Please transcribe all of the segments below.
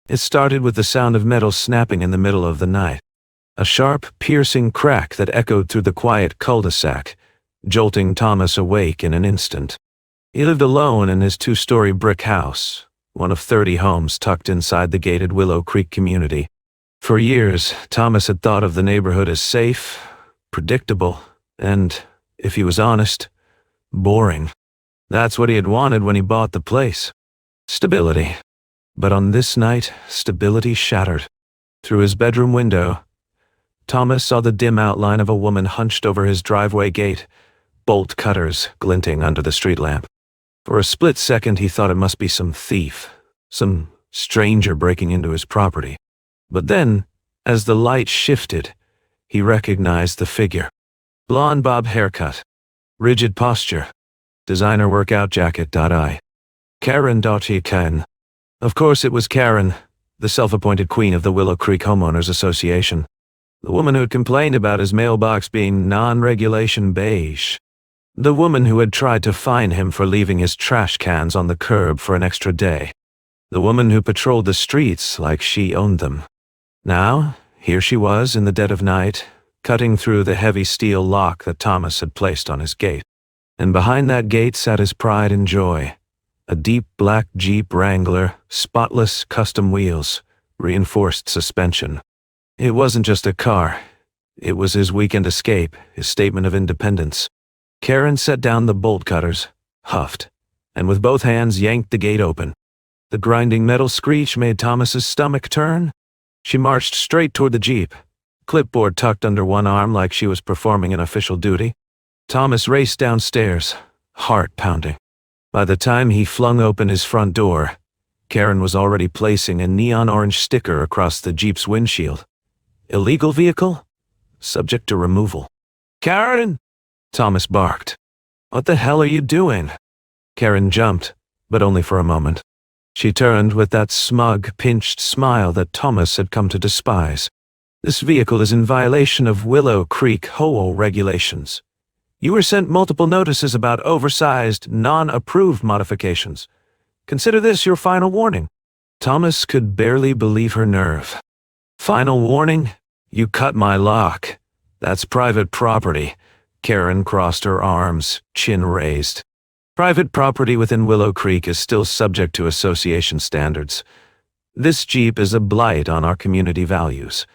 It started with the sound of metal snapping in the middle of the night. A sharp, piercing crack that echoed through the quiet cul-de-sac, jolting Thomas awake in an instant. He lived alone in his 2-story brick house, one of 30 homes tucked inside the gated Willow Creek community. For years, Thomas had thought of the neighborhood as safe, predictable, and, if he was honest, boring. That's what he had wanted when he bought the place. Stability. But on this night, stability shattered. Through his bedroom window, Thomas saw the dim outline of a woman hunched over his driveway gate, bolt cutters glinting under the street lamp. For a split second, he thought it must be some thief, some stranger breaking into his property. But then, as the light shifted, he recognized the figure. Blonde bob haircut, rigid posture, designer workout jacket. Karen. Of course it was Karen, the self-appointed queen of the Willow Creek Homeowners Association. The woman who had complained about his mailbox being non-regulation beige. The woman who had tried to fine him for leaving his trash cans on the curb for an extra day. The woman who patrolled the streets like she owned them. Now, here she was in the dead of night, cutting through the heavy steel lock that Thomas had placed on his gate. And behind that gate sat his pride and joy. A deep black Jeep Wrangler, spotless custom wheels, reinforced suspension. It wasn't just a car. It was his weekend escape, his statement of independence. Karen set down the bolt cutters, huffed, and with both hands yanked the gate open. The grinding metal screech made Thomas's stomach turn. She marched straight toward the Jeep, clipboard tucked under one arm like she was performing an official duty. Thomas raced downstairs, heart pounding. By the time he flung open his front door, Karen was already placing a neon orange sticker across the Jeep's windshield. Illegal vehicle? Subject to removal. "Karen!" Thomas barked. "What the hell are you doing?" Karen jumped, but only for a moment. She turned with that smug, pinched smile that Thomas had come to despise. "This vehicle is in violation of Willow Creek HOA regulations. You were sent multiple notices about oversized, non-approved modifications. Consider this your final warning." Thomas could barely believe her nerve. "Final warning? You cut my lock. That's private property." Karen crossed her arms, chin raised. Private property within Willow Creek is still subject to association standards. This Jeep is a blight on our community values.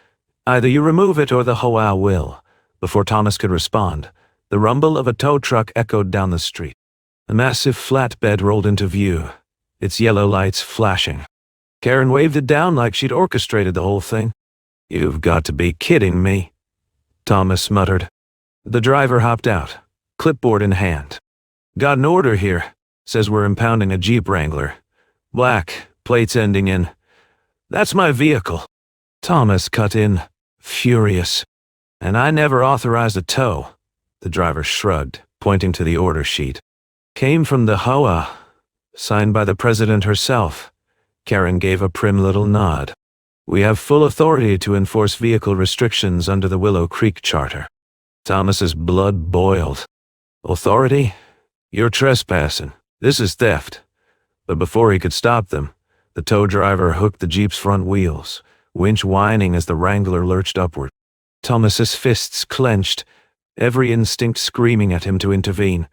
Either you remove it or the HOA will. Before Thomas could respond, the rumble of a tow truck echoed down the street. A massive flatbed rolled into view, its yellow lights flashing. Karen waved it down like she'd orchestrated the whole thing. "You've got to be kidding me," Thomas muttered. The driver hopped out, clipboard in hand. "Got an order here. Says we're impounding a Jeep Wrangler. Black, plates ending in. That's my vehicle." Thomas cut in, furious. "And I never authorized a tow." The driver shrugged, pointing to the order sheet. "Came from the HOA, signed by the president herself." Karen gave a prim little nod. "We have full authority to enforce vehicle restrictions under the Willow Creek Charter." Thomas's blood boiled. "Authority? You're trespassing. This is theft." But before he could stop them, the tow driver hooked the Jeep's front wheels, winch whining as the Wrangler lurched upward. Thomas's fists clenched, every instinct screaming at him to intervene.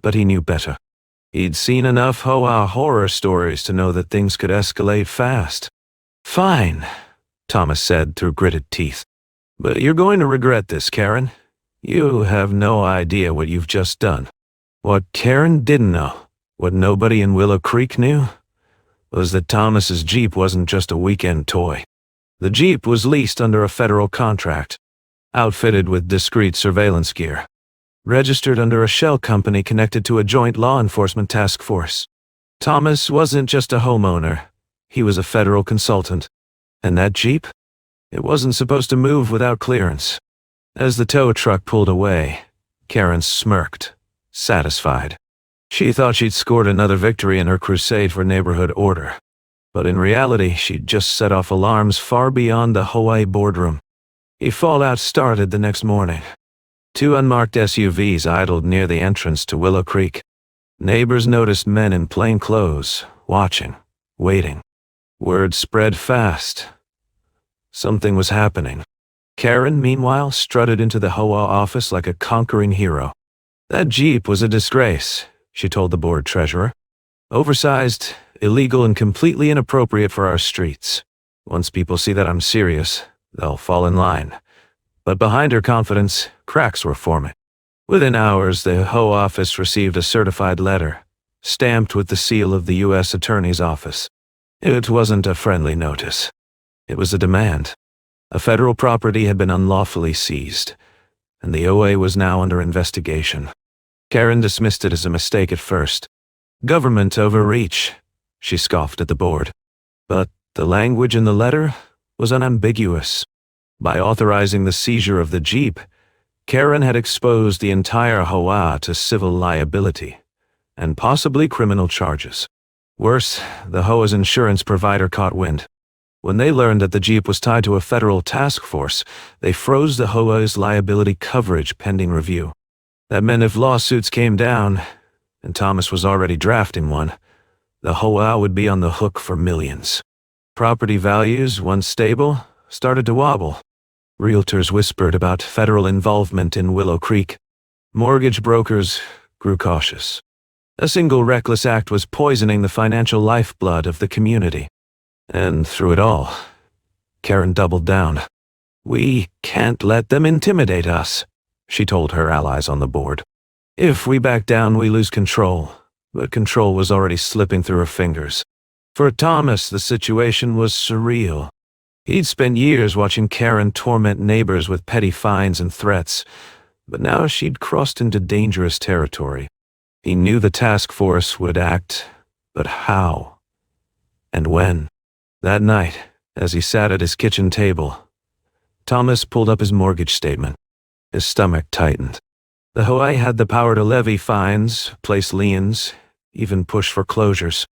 But he knew better. He'd seen enough HOA horror stories to know that things could escalate fast. "Fine," Thomas said through gritted teeth. "But you're going to regret this, Karen. You have no idea what you've just done." What Karen didn't know, what nobody in Willow Creek knew, was that Thomas's Jeep wasn't just a weekend toy. The Jeep was leased under a federal contract, outfitted with discreet surveillance gear, registered under a shell company connected to a joint law enforcement task force. Thomas wasn't just a homeowner, he was a federal consultant. And that Jeep? It wasn't supposed to move without clearance. As the tow truck pulled away, Karen smirked, satisfied. She thought she'd scored another victory in her crusade for neighborhood order. But in reality, she'd just set off alarms far beyond the HOA boardroom. A fallout started the next morning. 2 unmarked SUVs idled near the entrance to Willow Creek. Neighbors noticed men in plain clothes, watching, waiting. Word spread fast. Something was happening. Karen, meanwhile, strutted into the HOA office like a conquering hero. That Jeep was a disgrace, she told the board treasurer. Oversized, illegal, and completely inappropriate for our streets. Once people see that I'm serious, they'll fall in line. But behind her confidence, cracks were forming. Within hours, the HOA office received a certified letter, stamped with the seal of the U.S. Attorney's Office. It wasn't a friendly notice. It was a demand. A federal property had been unlawfully seized, and the OA was now under investigation. Karen dismissed it as a mistake at first. Government overreach, she scoffed at the board. But the language in the letter was unambiguous. By authorizing the seizure of the Jeep, Karen had exposed the entire HOA to civil liability and possibly criminal charges. Worse, the HOA's insurance provider caught wind. When they learned that the Jeep was tied to a federal task force, they froze the HOA's liability coverage pending review. That meant if lawsuits came down, and Thomas was already drafting one, the HOA would be on the hook for millions. Property values, once stable, started to wobble. Realtors whispered about federal involvement in Willow Creek. Mortgage brokers grew cautious. A single reckless act was poisoning the financial lifeblood of the community. And through it all, Karen doubled down. We can't let them intimidate us, she told her allies on the board. If we back down, we lose control. But control was already slipping through her fingers. For Thomas, the situation was surreal. He'd spent years watching Karen torment neighbors with petty fines and threats, but now she'd crossed into dangerous territory. He knew the task force would act, but how? And when? That night, as he sat at his kitchen table, Thomas pulled up his mortgage statement. His stomach tightened. The HOA had the power to levy fines, place liens, even push foreclosures.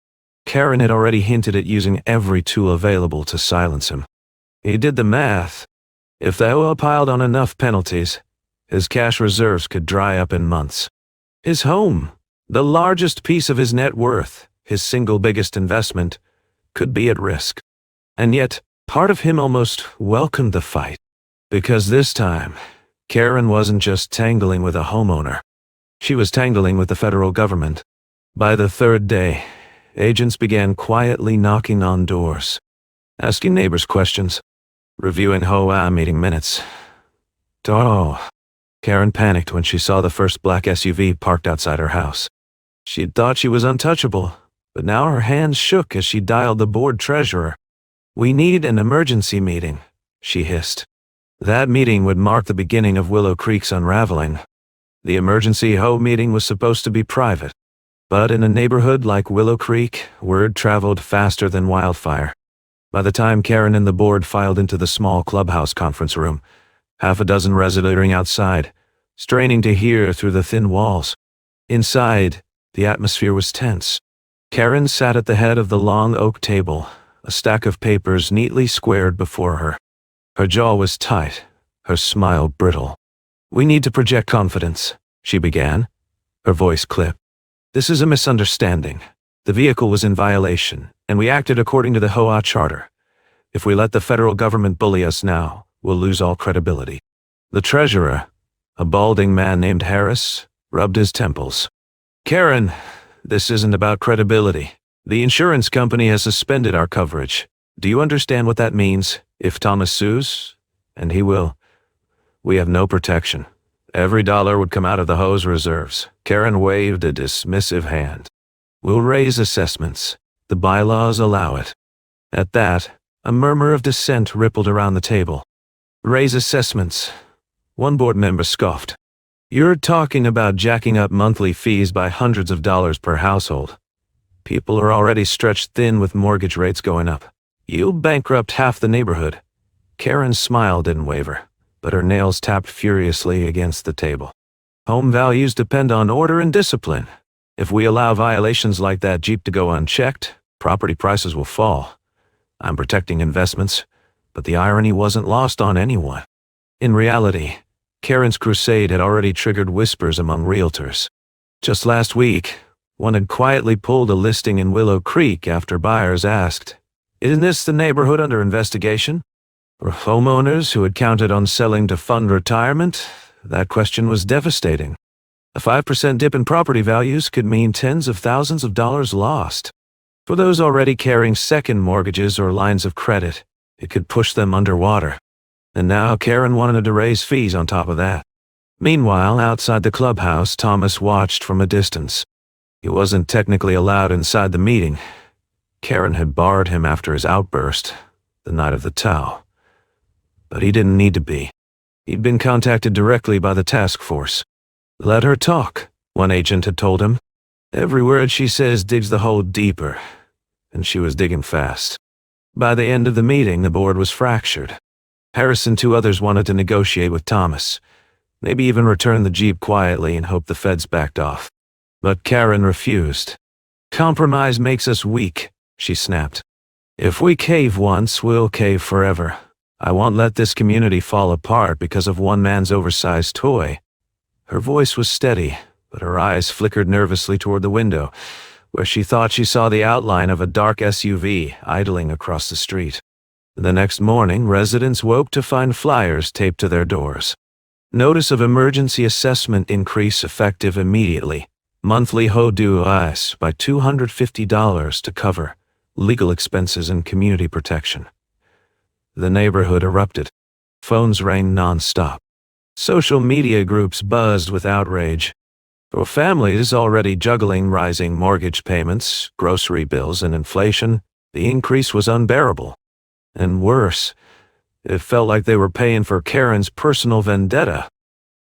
Karen had already hinted at using every tool available to silence him. He did the math. If the HOA piled on enough penalties, his cash reserves could dry up in months. His home, the largest piece of his net worth, his single biggest investment, could be at risk. And yet, part of him almost welcomed the fight. Because this time, Karen wasn't just tangling with a homeowner. She was tangling with the federal government. By the third day, agents began quietly knocking on doors, asking neighbors questions, reviewing HOA meeting minutes. Karen panicked when she saw the first black SUV parked outside her house. She'd thought she was untouchable, but now her hands shook as she dialed the board treasurer. We need an emergency meeting, she hissed. That meeting would mark the beginning of Willow Creek's unraveling. The emergency HOA meeting was supposed to be private, but in a neighborhood like Willow Creek, word traveled faster than wildfire. By the time Karen and the board filed into the small clubhouse conference room, half a dozen residents were outside, straining to hear through the thin walls. Inside, the atmosphere was tense. Karen sat at the head of the long oak table, a stack of papers neatly squared before her. Her jaw was tight, her smile brittle. We need to project confidence, she began, her voice clipped. This is a misunderstanding. The vehicle was in violation, and we acted according to the HOA charter. If we let the federal government bully us now, we'll lose all credibility. The treasurer, a balding man named Harris, rubbed his temples. Karen, this isn't about credibility. The insurance company has suspended our coverage. Do you understand what that means? If Thomas sues, and he will, we have no protection. Every dollar would come out of the HOA's reserves. Karen waved a dismissive hand. We'll raise assessments. The bylaws allow it. At that, a murmur of dissent rippled around the table. Raise assessments. One board member scoffed. You're talking about jacking up monthly fees by hundreds of dollars per household. People are already stretched thin with mortgage rates going up. You'll bankrupt half the neighborhood. Karen's smile didn't waver, but her nails tapped furiously against the table. Home values depend on order and discipline. If we allow violations like that Jeep to go unchecked, property prices will fall. I'm protecting investments, but the irony wasn't lost on anyone. In reality, Karen's crusade had already triggered whispers among realtors. Just last week, one had quietly pulled a listing in Willow Creek after buyers asked, Isn't this the neighborhood under investigation? For homeowners who had counted on selling to fund retirement, that question was devastating. A 5% dip in property values could mean tens of thousands of dollars lost. For those already carrying second mortgages or lines of credit, it could push them underwater. And now Karen wanted to raise fees on top of that. Meanwhile, outside the clubhouse, Thomas watched from a distance. He wasn't technically allowed inside the meeting. Karen had barred him after his outburst, the night of the Tao. But he didn't need to be. He'd been contacted directly by the task force. Let her talk, one agent had told him. Every word she says digs the hole deeper, and she was digging fast. By the end of the meeting, the board was fractured. Harris and two others wanted to negotiate with Thomas, maybe even return the Jeep quietly and hope the feds backed off. But Karen refused. Compromise makes us weak, she snapped. If we cave once, we'll cave forever. I won't let this community fall apart because of one man's oversized toy. Her voice was steady, but her eyes flickered nervously toward the window, where she thought she saw the outline of a dark SUV idling across the street. The next morning, residents woke to find flyers taped to their doors. Notice of emergency assessment increase effective immediately. Monthly HOAs by $250 to cover legal expenses and community protection. The neighborhood erupted. Phones rang non-stop. Social media groups buzzed with outrage. For families already juggling rising mortgage payments, grocery bills, and inflation, the increase was unbearable. And worse, it felt like they were paying for Karen's personal vendetta.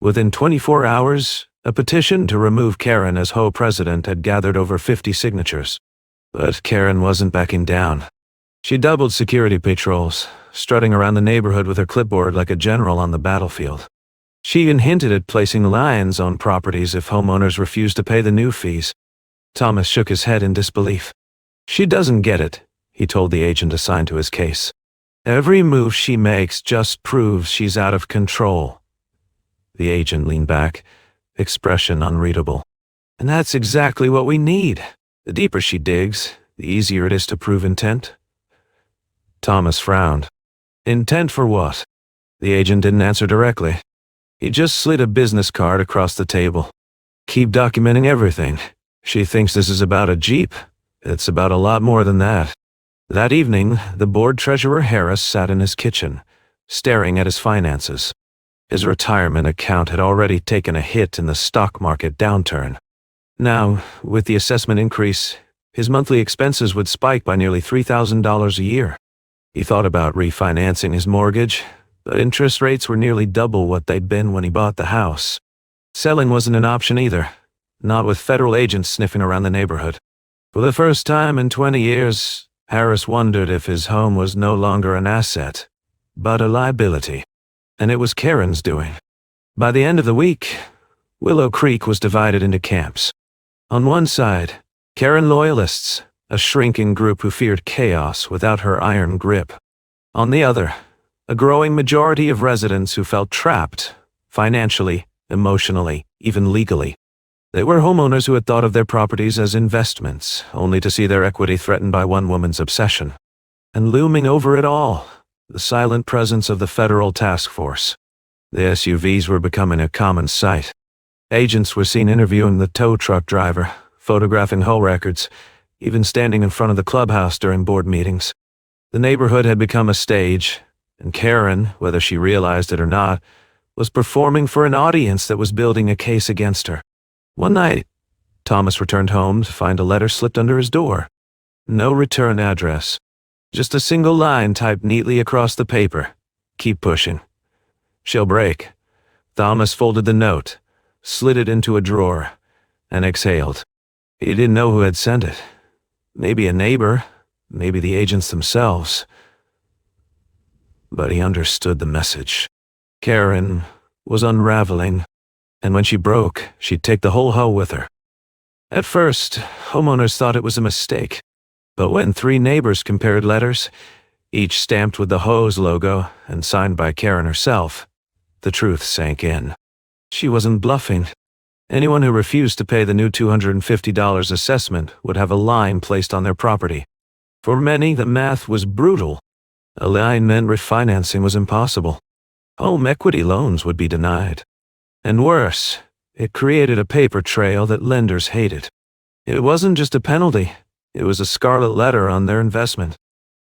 Within 24 hours, a petition to remove Karen as HOA president had gathered over 50 signatures. But Karen wasn't backing down. She doubled security patrols, strutting around the neighborhood with her clipboard like a general on the battlefield. She even hinted at placing liens on properties if homeowners refused to pay the new fees. Thomas shook his head in disbelief. She doesn't get it, he told the agent assigned to his case. Every move she makes just proves she's out of control. The agent leaned back, expression unreadable. And that's exactly what we need. The deeper she digs, the easier it is to prove intent. Thomas frowned. Intent for what? The agent didn't answer directly. He just slid a business card across the table. Keep documenting everything. She thinks this is about a Jeep. It's about a lot more than that. That evening, the board treasurer Harris sat in his kitchen, staring at his finances. His retirement account had already taken a hit in the stock market downturn. Now, with the assessment increase, his monthly expenses would spike by nearly $3,000 a year. He thought about refinancing his mortgage, but interest rates were nearly double what they'd been when he bought the house. Selling wasn't an option either, not with federal agents sniffing around the neighborhood. For the first time in 20 years, Harris wondered if his home was no longer an asset, but a liability. And it was Karen's doing. By the end of the week, Willow Creek was divided into camps. On one side, Karen loyalists, a shrinking group who feared chaos without her iron grip. On the other, a growing majority of residents who felt trapped, financially, emotionally, even legally. They were homeowners who had thought of their properties as investments, only to see their equity threatened by one woman's obsession. And looming over it all, the silent presence of the federal task force. The SUVs were becoming a common sight. Agents were seen interviewing the tow truck driver, photographing HOA records, even standing in front of the clubhouse during board meetings. The neighborhood had become a stage, and Karen, whether she realized it or not, was performing for an audience that was building a case against her. One night, Thomas returned home to find a letter slipped under his door. No return address. Just a single line typed neatly across the paper. Keep pushing. She'll break. Thomas folded the note, slid it into a drawer, and exhaled. He didn't know who had sent it. Maybe a neighbor, maybe the agents themselves. But he understood the message. Karen was unraveling, and when she broke, she'd take the whole hoe with her. At first, homeowners thought it was a mistake, but when 3 neighbors compared letters, each stamped with the HOA's logo and signed by Karen herself, the truth sank in. She wasn't bluffing. Anyone who refused to pay the new $250 assessment would have a line placed on their property. For many, the math was brutal. A line meant refinancing was impossible. Home equity loans would be denied. And worse, it created a paper trail that lenders hated. It wasn't just a penalty, it was a scarlet letter on their investment.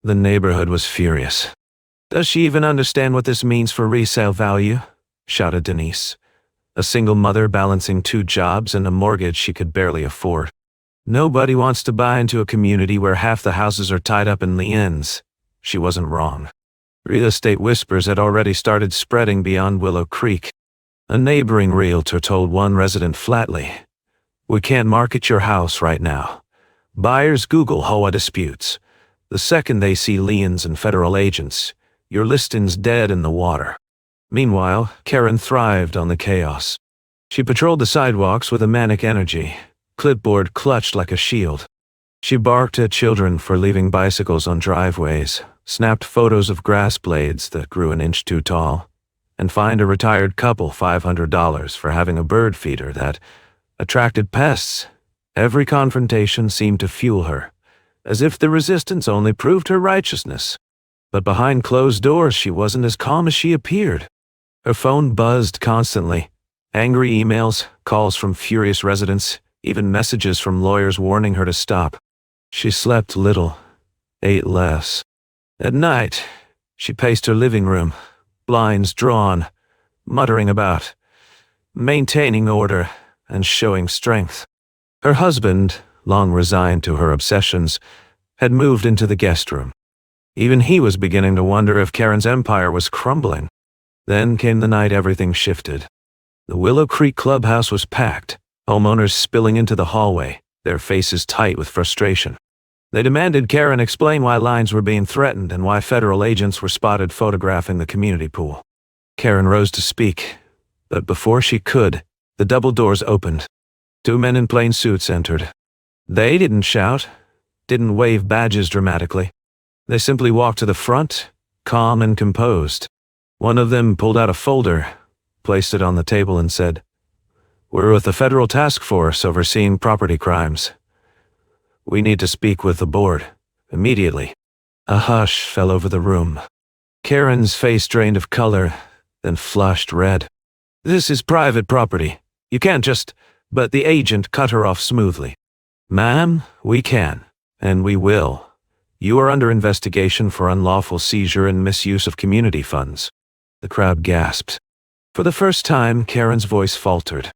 The neighborhood was furious. "Does she even understand what this means for resale value?" shouted Denise, a single mother balancing 2 jobs and a mortgage she could barely afford. "Nobody wants to buy into a community where half the houses are tied up in liens." She wasn't wrong. Real estate whispers had already started spreading beyond Willow Creek. A neighboring realtor told one resident flatly, "We can't market your house right now. Buyers Google HOA disputes. The second they see liens and federal agents, your listing's dead in the water." Meanwhile, Karen thrived on the chaos. She patrolled the sidewalks with a manic energy, clipboard clutched like a shield. She barked at children for leaving bicycles on driveways, snapped photos of grass blades that grew an inch too tall, and fined a retired couple $500 for having a bird feeder that attracted pests. Every confrontation seemed to fuel her, as if the resistance only proved her righteousness. But behind closed doors, she wasn't as calm as she appeared. Her phone buzzed constantly. Angry emails, calls from furious residents, even messages from lawyers warning her to stop. She slept little, ate less. At night, she paced her living room, blinds drawn, muttering about maintaining order and showing strength. Her husband, long resigned to her obsessions, had moved into the guest room. Even he was beginning to wonder if Karen's empire was crumbling. Then came the night everything shifted. The Willow Creek clubhouse was packed, homeowners spilling into the hallway, their faces tight with frustration. They demanded Karen explain why lines were being threatened and why federal agents were spotted photographing the community pool. Karen rose to speak, but before she could, the double doors opened. 2 men in plain suits entered. They didn't shout, didn't wave badges dramatically. They simply walked to the front, calm and composed. One of them pulled out a folder, placed it on the table and said, "We're with the federal task force overseeing property crimes. We need to speak with the board, immediately." A hush fell over the room. Karen's face drained of color, then flushed red. "This is private property. You can't just—" But the agent cut her off smoothly. "Ma'am, we can, and we will. You are under investigation for unlawful seizure and misuse of community funds." The crowd gasped. For the first time, Karen's voice faltered.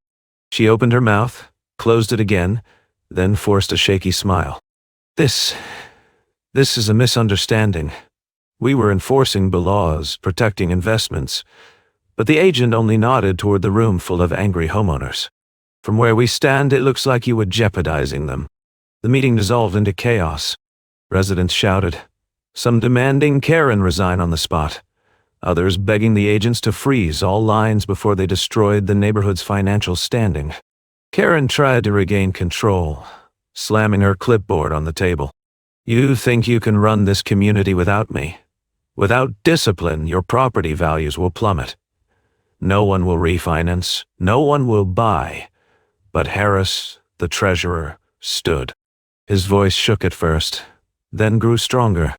She opened her mouth, closed it again, then forced a shaky smile. This is a misunderstanding. We were enforcing the laws, protecting investments, but the agent only nodded toward the room full of angry homeowners. From where we stand, it looks like you were jeopardizing them." The meeting dissolved into chaos. Residents shouted, some demanding Karen resign on the spot, others begging the agents to freeze all lines before they destroyed the neighborhood's financial standing. Karen tried to regain control, slamming her clipboard on the table. "You think you can run this community without me? Without discipline, your property values will plummet. No one will refinance, no one will buy." But Harris, the treasurer, stood. His voice shook at first, then grew stronger.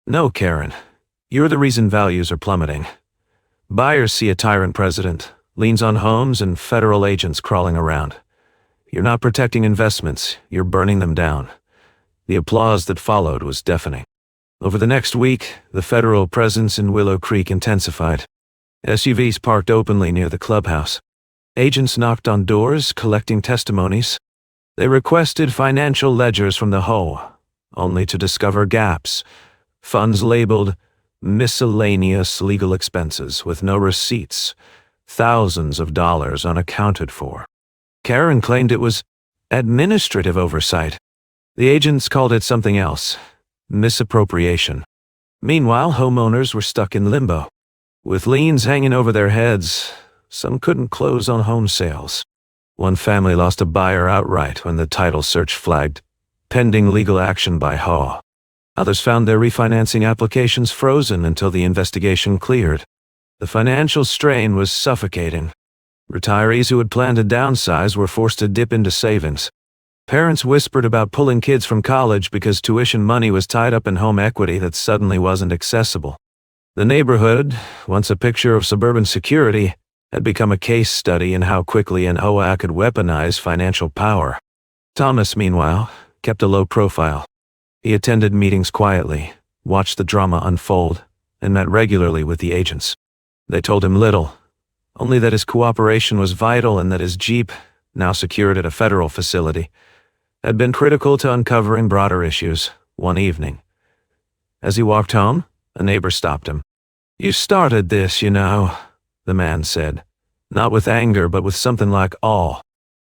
"No, Karen, you're the reason values are plummeting. Buyers see a tyrant president, liens on homes, and federal agents crawling around. You're not protecting investments, you're burning them down." The applause that followed was deafening. Over the next week, the federal presence in Willow Creek intensified. SUVs parked openly near the clubhouse. Agents knocked on doors, collecting testimonies. They requested financial ledgers from the HOA, only to discover gaps, funds labeled miscellaneous legal expenses with no receipts, thousands of dollars unaccounted for. Karen claimed it was administrative oversight. The agents called it something else, misappropriation. Meanwhile, homeowners were stuck in limbo. With liens hanging over their heads, some couldn't close on home sales. One family lost a buyer outright when the title search flagged pending legal action by HOA. Others found their refinancing applications frozen until the investigation cleared. The financial strain was suffocating. Retirees who had planned to downsize were forced to dip into savings. Parents whispered about pulling kids from college because tuition money was tied up in home equity that suddenly wasn't accessible. The neighborhood, once a picture of suburban security, had become a case study in how quickly an HOA could weaponize financial power. Thomas, meanwhile, kept a low profile. He attended meetings quietly, watched the drama unfold, and met regularly with the agents. They told him little, only that his cooperation was vital and that his Jeep, now secured at a federal facility, had been critical to uncovering broader issues. One evening, as he walked home, a neighbor stopped him. "You started this, you know," the man said, not with anger but with something like awe.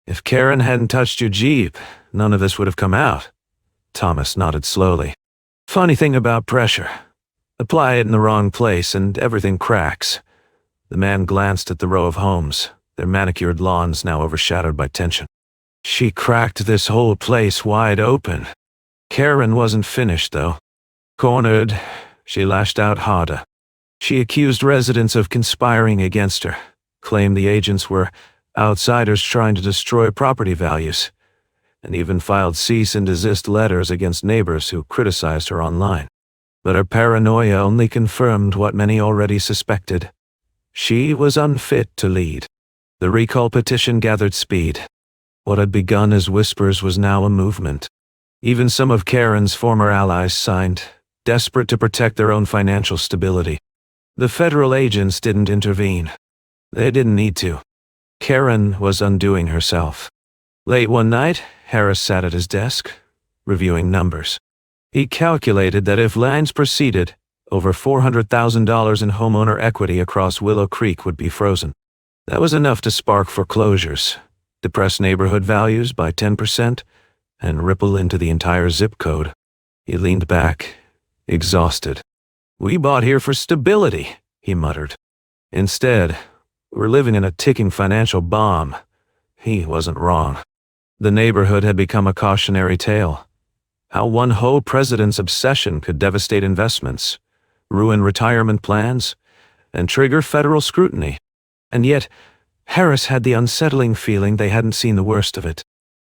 "If Karen hadn't touched your Jeep, none of this would have come out." Thomas nodded slowly. "Funny thing about pressure. Apply it in the wrong place and everything cracks." The man glanced at the row of homes, their manicured lawns now overshadowed by tension. "She cracked this whole place wide open." Karen wasn't finished, though. Cornered, she lashed out harder. She accused residents of conspiring against her, claimed the agents were outsiders trying to destroy property values, and even filed cease and desist letters against neighbors who criticized her online. But her paranoia only confirmed what many already suspected. She was unfit to lead. The recall petition gathered speed. What had begun as whispers was now a movement. Even some of Karen's former allies signed, desperate to protect their own financial stability. The federal agents didn't intervene. They didn't need to. Karen was undoing herself. Late one night, Harris sat at his desk, reviewing numbers. He calculated that if lands proceeded, over $400,000 in homeowner equity across Willow Creek would be frozen. That was enough to spark foreclosures, depress neighborhood values by 10%, and ripple into the entire zip code. He leaned back, exhausted. "We bought here for stability," he muttered. "Instead, we're living in a ticking financial bomb." He wasn't wrong. The neighborhood had become a cautionary tale. How one HOA president's obsession could devastate investments, ruin retirement plans, and trigger federal scrutiny. And yet, Harris had the unsettling feeling they hadn't seen the worst of it.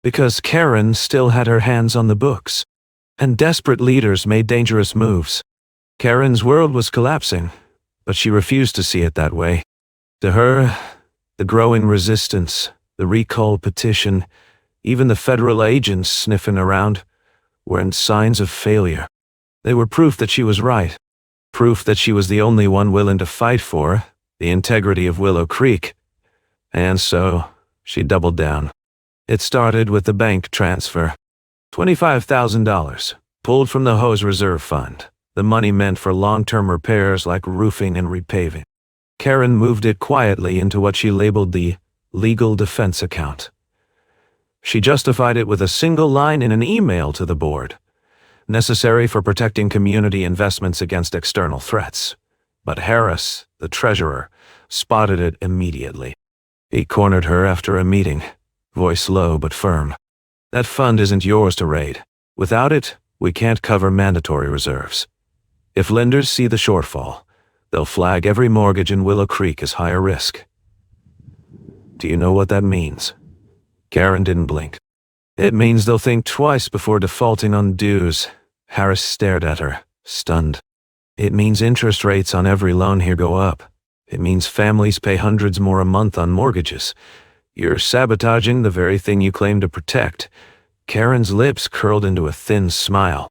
Because Karen still had her hands on the books, and desperate leaders made dangerous moves. Karen's world was collapsing, but she refused to see it that way. To her, the growing resistance, the recall petition, even the federal agents sniffing around, weren't signs of failure. They were proof that she was right. Proof that she was the only one willing to fight for the integrity of Willow Creek. And so, she doubled down. It started with the bank transfer. $25,000, pulled from the HOA's reserve fund, the money meant for long-term repairs like roofing and repaving. Karen moved it quietly into what she labeled the legal defense account. She justified it with a single line in an email to the board, necessary for protecting community investments against external threats. But Harris, the treasurer, spotted it immediately. He cornered her after a meeting, voice low but firm. "That fund isn't yours to raid. Without it, we can't cover mandatory reserves. If lenders see the shortfall, they'll flag every mortgage in Willow Creek as higher risk." Do you know what that means? Karen didn't blink. "It means they'll think twice before defaulting on dues." Harris stared at her, stunned. "It means interest rates on every loan here go up. It means families pay hundreds more a month on mortgages. You're sabotaging the very thing you claim to protect." Karen's lips curled into a thin smile.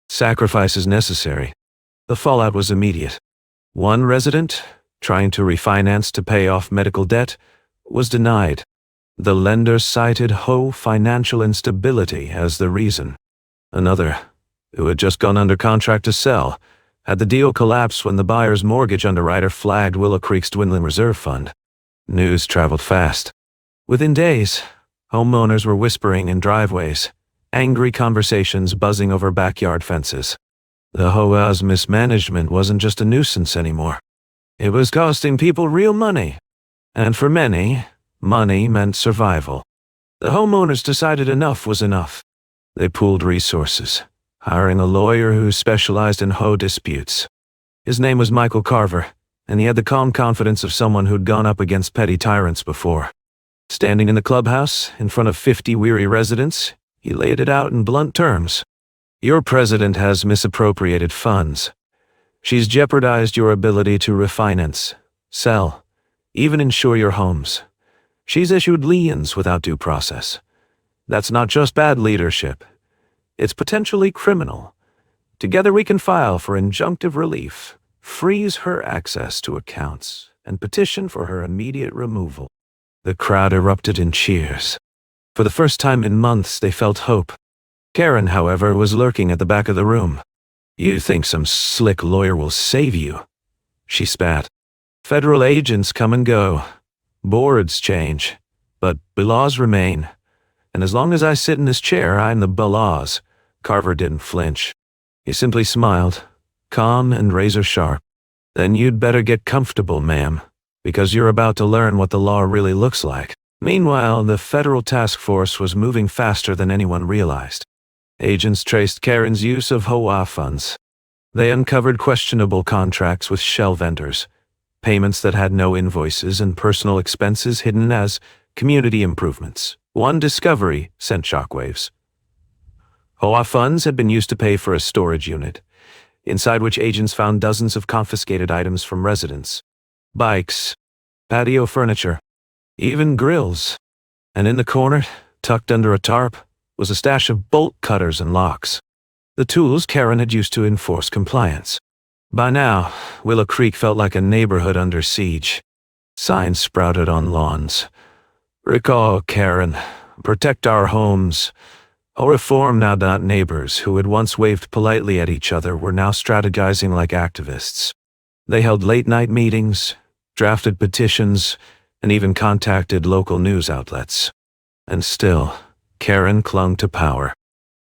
Sacrifice is necessary. The fallout was immediate. One resident, trying to refinance to pay off medical debt, was denied. The lender cited HOA financial instability as the reason. Another, who had just gone under contract to sell, had the deal collapse when the buyer's mortgage underwriter flagged Willow Creek's dwindling reserve fund. News traveled fast. Within days, homeowners were whispering in driveways, angry conversations buzzing over backyard fences. The HOA's mismanagement wasn't just a nuisance anymore. It was costing people real money. And for many, money meant survival. The homeowners decided enough was enough. They pooled resources, hiring a lawyer who specialized in HOA disputes. His name was Michael Carver, and he had the calm confidence of someone who'd gone up against petty tyrants before. Standing in the clubhouse, in front of 50 weary residents, He laid it out in blunt terms. Your president has misappropriated funds. She's jeopardized your ability to refinance, sell, even insure your homes. She's issued liens without due process. That's not just bad leadership. It's potentially criminal. Together we can file for injunctive relief, freeze her access to accounts, and petition for her immediate removal. The crowd erupted in cheers. For the first time in months, they felt hope. Karen, however, was lurking at the back of the room. You think some slick lawyer will save you? She spat. Federal agents come and go. Boards change. But bylaws remain. And as long as I sit in this chair, I'm the bylaws. Carver didn't flinch. He simply smiled, calm and razor-sharp. Then you'd better get comfortable, ma'am, because you're about to learn what the law really looks like. Meanwhile, the federal task force was moving faster than anyone realized. Agents traced Karen's use of HOA funds. They uncovered questionable contracts with shell vendors, payments that had no invoices and personal expenses hidden as community improvements. One discovery sent shockwaves. HOA funds had been used to pay for a storage unit, inside which agents found dozens of confiscated items from residents. Bikes, patio furniture, even grills. And in the corner, tucked under a tarp, was a stash of bolt cutters and locks. The tools Karen had used to enforce compliance. By now, Willow Creek felt like a neighborhood under siege. Signs sprouted on lawns. Recall, Karen. Protect our homes. Or reform now. Neighbors who had once waved politely at each other were now strategizing like activists. They held late-night meetings, drafted petitions, and even contacted local news outlets. And still, Karen clung to power.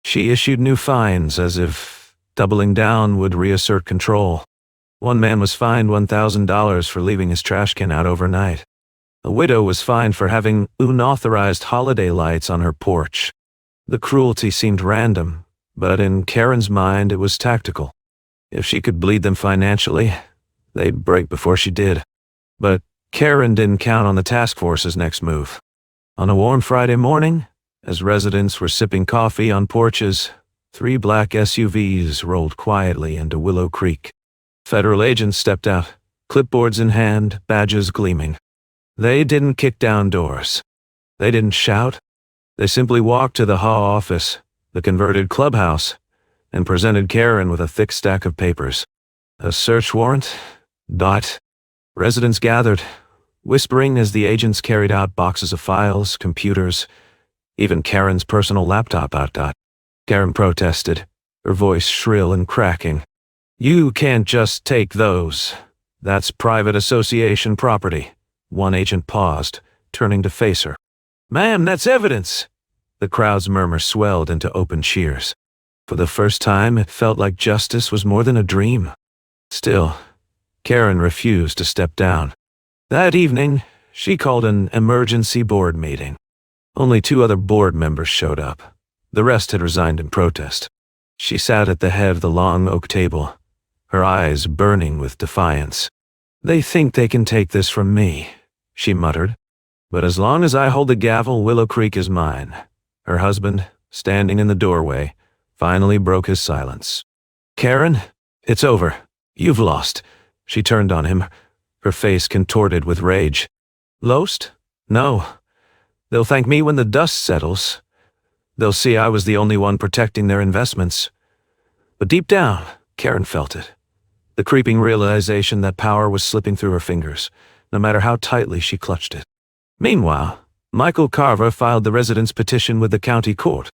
She issued new fines as if doubling down would reassert control. One man was fined $1,000 for leaving his trash can out overnight. A widow was fined for having unauthorized holiday lights on her porch. The cruelty seemed random, but in Karen's mind it was tactical. If she could bleed them financially, they'd break before she did. But Karen didn't count on the task force's next move. On a warm Friday morning, as residents were sipping coffee on porches, 3 black SUVs rolled quietly into Willow Creek. Federal agents stepped out, clipboards in hand, badges gleaming. They didn't kick down doors. They didn't shout. They simply walked to the HOA office, the converted clubhouse, and presented Karen with a thick stack of papers. A search warrant? Residents gathered, whispering as the agents carried out boxes of files, computers, even Karen's personal laptop. Karen protested, her voice shrill and cracking. You can't just take those. That's private association property. One agent paused, turning to face her. Ma'am, that's evidence. The crowd's murmur swelled into open cheers. For the first time, it felt like justice was more than a dream. Still, Karen refused to step down. That evening, she called an emergency board meeting. Only 2 other board members showed up. The rest had resigned in protest. She sat at the head of the long oak table, her eyes burning with defiance. They think they can take this from me, she muttered. But as long as I hold the gavel, Willow Creek is mine. Her husband, standing in the doorway, finally broke his silence. Karen, it's over. You've lost. She turned on him, her face contorted with rage. Lost? No. They'll thank me when the dust settles. They'll see I was the only one protecting their investments. But deep down, Karen felt it. The creeping realization that power was slipping through her fingers, no matter how tightly she clutched it. Meanwhile, Michael Carver filed the residents' petition with the county court.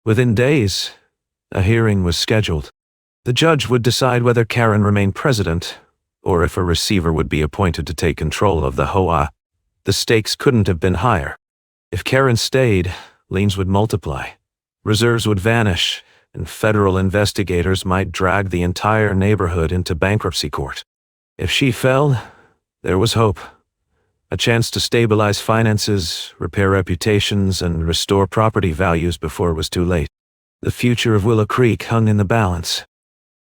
Within days, a hearing was scheduled. The judge would decide whether Karen remained president, or if a receiver would be appointed to take control of the HOA. The stakes couldn't have been higher. If Karen stayed, liens would multiply, reserves would vanish, and federal investigators might drag the entire neighborhood into bankruptcy court. If she fell, there was hope. A chance to stabilize finances, repair reputations, and restore property values before it was too late. The future of Willow Creek hung in the balance.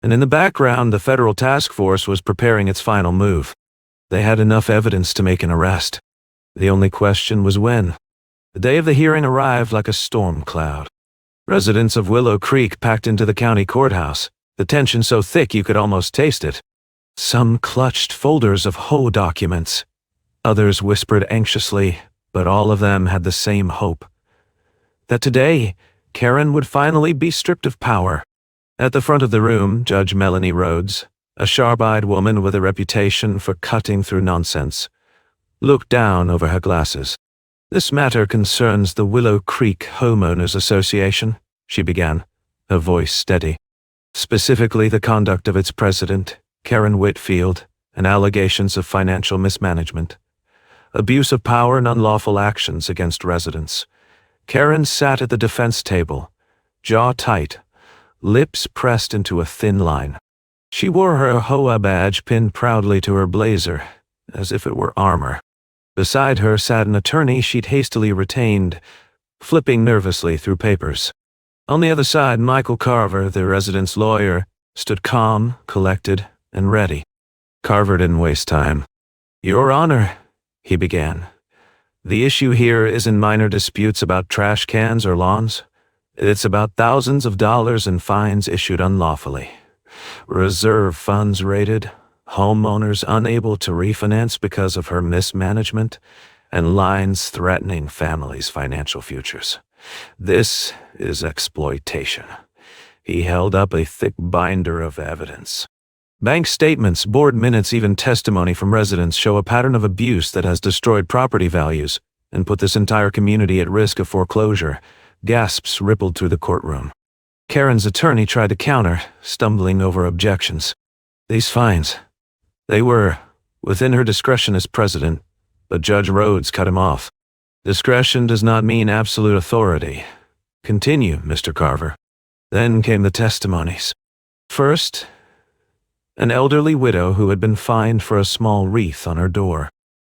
And in the background, the federal task force was preparing its final move. They had enough evidence to make an arrest. The only question was when. The day of the hearing arrived like a storm cloud. Residents of Willow Creek packed into the county courthouse, the tension so thick you could almost taste it. Some clutched folders of HOA documents. Others whispered anxiously, but all of them had the same hope. That today, Karen would finally be stripped of power. At the front of the room, Judge Melanie Rhodes, a sharp-eyed woman with a reputation for cutting through nonsense, looked down over her glasses. "This matter concerns the Willow Creek Homeowners Association," she began, her voice steady. "Specifically the conduct of its president, Karen Whitfield, and allegations of financial mismanagement, abuse of power and unlawful actions against residents." Karen sat at the defense table, jaw tight, lips pressed into a thin line. She wore her HOA badge pinned proudly to her blazer, as if it were armor. Beside her sat an attorney she'd hastily retained, flipping nervously through papers. On the other side, Michael Carver, the resident's lawyer, stood calm, collected, and ready. Carver didn't waste time. "Your Honor," he began, "the issue here isn't minor disputes about trash cans or lawns. It's about thousands of dollars in fines issued unlawfully, reserve funds raided, homeowners unable to refinance because of her mismanagement, and lines threatening families' financial futures. This is exploitation." He held up a thick binder of evidence. "Bank statements, board minutes, even testimony from residents show a pattern of abuse that has destroyed property values and put this entire community at risk of foreclosure." Gasps rippled through the courtroom. Karen's attorney tried to counter, stumbling over objections. "These fines, they were within her discretion as president," but Judge Rhodes cut him off. "Discretion does not mean absolute authority. Continue, Mr. Carver." Then came the testimonies. First, an elderly widow who had been fined for a small wreath on her door.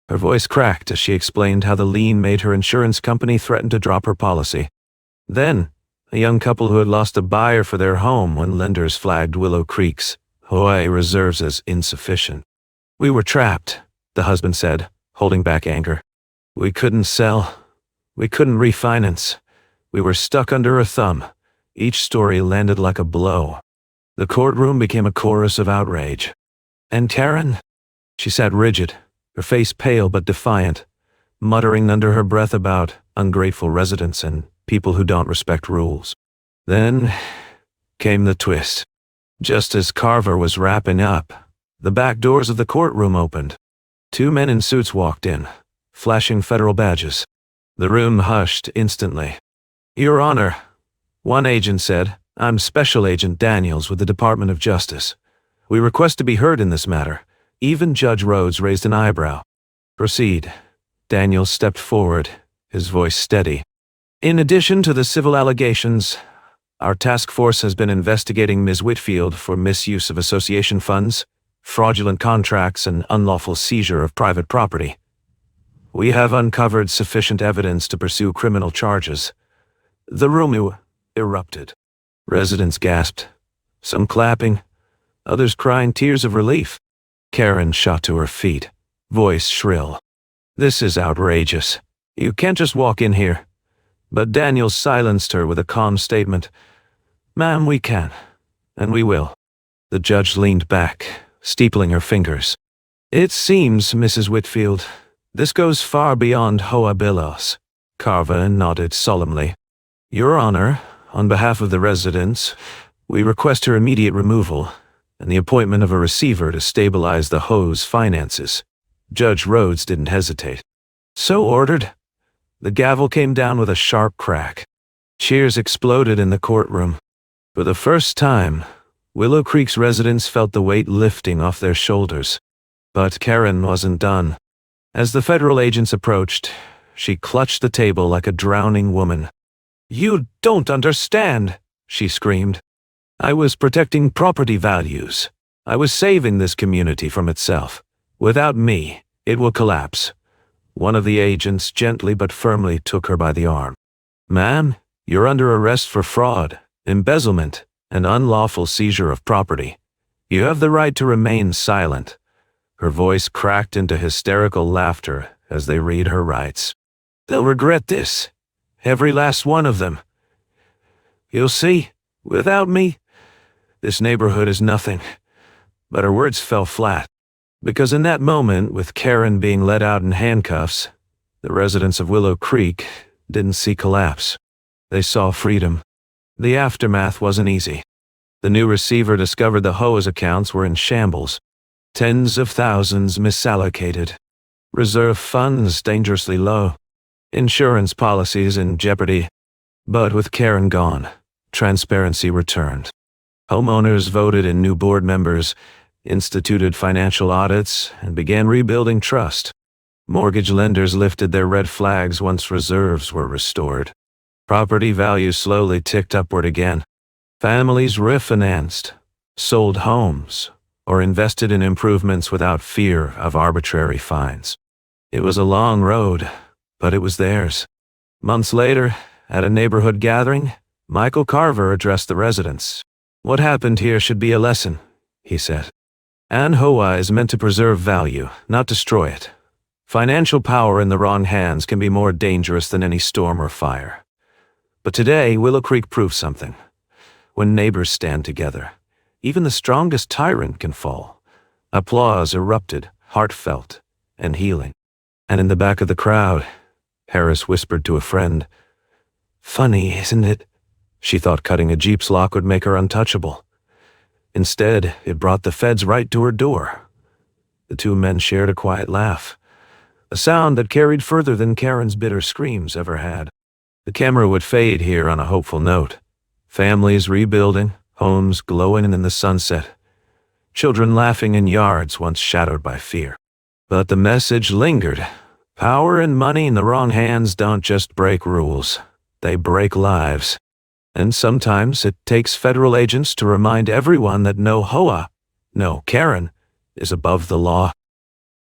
Her voice cracked as she explained how the lien made her insurance company threaten to drop her policy. Then, a young couple who had lost a buyer for their home when lenders flagged Willow Creek's HOA reserves as insufficient. "We were trapped," the husband said, holding back anger. "We couldn't sell. We couldn't refinance. We were stuck under her thumb." Each story landed like a blow. The courtroom became a chorus of outrage. "And Karen?" She sat rigid, her face pale but defiant, muttering under her breath about ungrateful residents and people who don't respect rules. Then came the twist. Just as Carver was wrapping up, the back doors of the courtroom opened. Two men in suits walked in, flashing federal badges. The room hushed instantly. "Your Honor," one agent said, "I'm Special Agent Daniels with the Department of Justice. We request to be heard in this matter." Even Judge Rhodes raised an eyebrow. "Proceed." Daniels stepped forward, his voice steady. "In addition to the civil allegations, our task force has been investigating Ms. Whitfield for misuse of association funds, fraudulent contracts, and unlawful seizure of private property. We have uncovered sufficient evidence to pursue criminal charges." The room erupted. Residents gasped, some clapping, others crying tears of relief. Karen shot to her feet, voice shrill. "This is outrageous. You can't just walk in here." But Daniels silenced her with a calm statement. "Ma'am, we can, and we will." The judge leaned back, steepling her fingers. "It seems, Mrs. Whitfield, this goes far beyond HOA bills." Carver nodded solemnly. "Your Honor, on behalf of the residents, we request her immediate removal and the appointment of a receiver to stabilize the HOA's finances." Judge Rhodes didn't hesitate. "So ordered." The gavel came down with a sharp crack. Cheers exploded in the courtroom. For the first time, Willow Creek's residents felt the weight lifting off their shoulders. But Karen wasn't done. As the federal agents approached, she clutched the table like a drowning woman. "You don't understand," she screamed. "I was protecting property values. I was saving this community from itself. Without me, it will collapse." One of the agents gently but firmly took her by the arm. "Ma'am, you're under arrest for fraud, embezzlement, and unlawful seizure of property. You have the right to remain silent." Her voice cracked into hysterical laughter as they read her rights. "They'll regret this. Every last one of them. You'll see. Without me, this neighborhood is nothing." But her words fell flat, because in that moment, with Karen being let out in handcuffs, the residents of Willow Creek didn't see collapse. They saw freedom. The aftermath wasn't easy. The new receiver discovered the HOA's accounts were in shambles. Tens of thousands misallocated. Reserve funds dangerously low. Insurance policies in jeopardy. But with Karen gone, transparency returned. Homeowners voted in new board members, instituted financial audits, and began rebuilding trust. Mortgage lenders lifted their red flags once reserves were restored. Property values slowly ticked upward again. Families refinanced, sold homes, or invested in improvements without fear of arbitrary fines. It was a long road, but it was theirs. Months later, at a neighborhood gathering, Michael Carver addressed the residents. "What happened here should be a lesson," he said. "An HOA is meant to preserve value, not destroy it. Financial power in the wrong hands can be more dangerous than any storm or fire. But today, Willow Creek proves something. When neighbors stand together, even the strongest tyrant can fall." Applause erupted, heartfelt and healing. And in the back of the crowd, Harris whispered to a friend, "Funny, isn't it?" She thought cutting a Jeep's lock would make her untouchable. Instead, it brought the feds right to her door. The two men shared a quiet laugh, a sound that carried further than Karen's bitter screams ever had. The camera would fade here on a hopeful note. Families rebuilding, homes glowing in the sunset, children laughing in yards once shadowed by fear. But the message lingered. Power and money in the wrong hands don't just break rules, they break lives. And sometimes it takes federal agents to remind everyone that no HOA, no Karen, is above the law.